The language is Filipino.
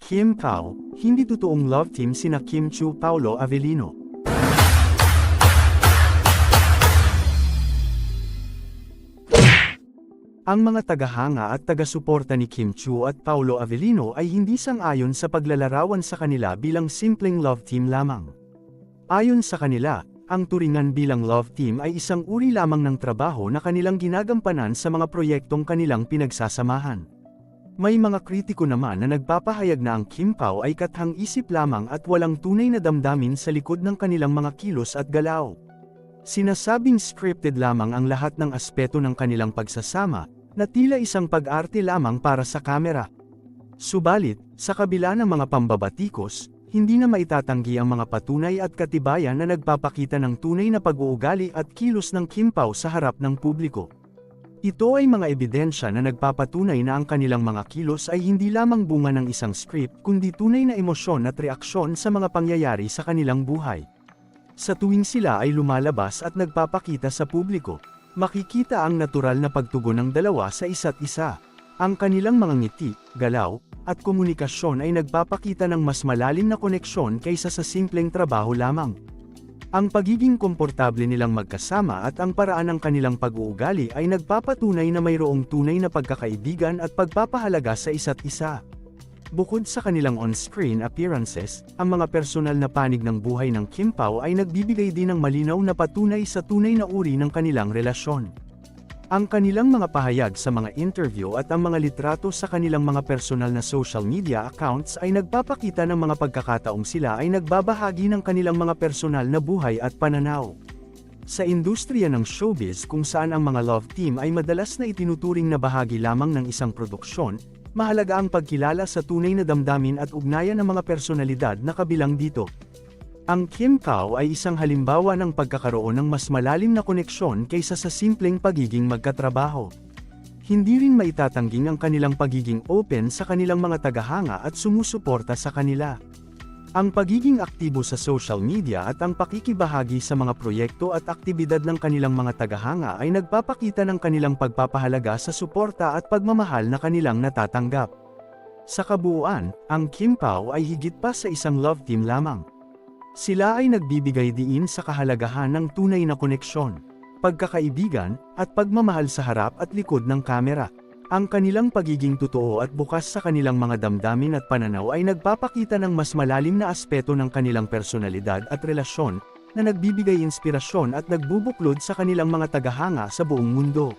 Kim Pao, hindi totoong love team sina Kim Chu Paulo Avellino. Ang mga tagahanga at taga-suporta ni Kim Chu at Paulo Avellino ay hindi sang-ayon sa paglalarawan sa kanila bilang simpleng love team lamang. Ayon sa kanila, ang turingan bilang love team ay isang uri lamang ng trabaho na kanilang ginagampanan sa mga proyektong kanilang pinagsasamahan. May mga kritiko naman na nagpapahayag na ang Kim Pao ay kathang-isip lamang at walang tunay na damdamin sa likod ng kanilang mga kilos at galaw. Sinasabing scripted lamang ang lahat ng aspeto ng kanilang pagsasama, na tila isang pag-arte lamang para sa kamera. Subalit, sa kabila ng mga pambabatikos, hindi na maitatanggi ang mga patunay at katibayan na nagpapakita ng tunay na pag-uugali at kilos ng Kim Pao sa harap ng publiko. Ito ay mga ebidensya na nagpapatunay na ang kanilang mga kilos ay hindi lamang bunga ng isang script kundi tunay na emosyon at reaksyon sa mga pangyayari sa kanilang buhay. Sa tuwing sila ay lumalabas at nagpapakita sa publiko, makikita ang natural na pagtugon ng dalawa sa isa't isa. Ang kanilang mga ngiti, galaw, at komunikasyon ay nagpapakita ng mas malalim na koneksyon kaysa sa simpleng trabaho lamang. Ang pagiging komportable nilang magkasama at ang paraan ng kanilang pag-uugali ay nagpapatunay na mayroong tunay na pagkakaibigan at pagpapahalaga sa isa't isa. Bukod sa kanilang on-screen appearances, ang mga personal na panig ng buhay ng Kim Pao ay nagbibigay din ng malinaw na patunay sa tunay na uri ng kanilang relasyon. Ang kanilang mga pahayag sa mga interview at ang mga litrato sa kanilang mga personal na social media accounts ay nagpapakita ng mga pagkakataong sila ay nagbabahagi ng kanilang mga personal na buhay at pananaw. Sa industriya ng showbiz kung saan ang mga love team ay madalas na itinuturing na bahagi lamang ng isang produksyon, mahalaga ang pagkilala sa tunay na damdamin at ugnayan ng mga personalidad na kabilang dito. Ang Kim Pao ay isang halimbawa ng pagkakaroon ng mas malalim na koneksyon kaysa sa simpleng pagiging magkatrabaho. Hindi rin maitatangging ang kanilang pagiging open sa kanilang mga tagahanga at sumusuporta sa kanila. Ang pagiging aktibo sa social media at ang pakikibahagi sa mga proyekto at aktibidad ng kanilang mga tagahanga ay nagpapakita ng kanilang pagpapahalaga sa suporta at pagmamahal na kanilang natatanggap. Sa kabuuan, ang Kim Pao ay higit pa sa isang love team lamang. Sila ay nagbibigay diin sa kahalagahan ng tunay na koneksyon, pagkakaibigan, at pagmamahal sa harap at likod ng kamera. Ang kanilang pagiging totoo at bukas sa kanilang mga damdamin at pananaw ay nagpapakita ng mas malalim na aspeto ng kanilang personalidad at relasyon, na nagbibigay inspirasyon at nagbubuklod sa kanilang mga tagahanga sa buong mundo.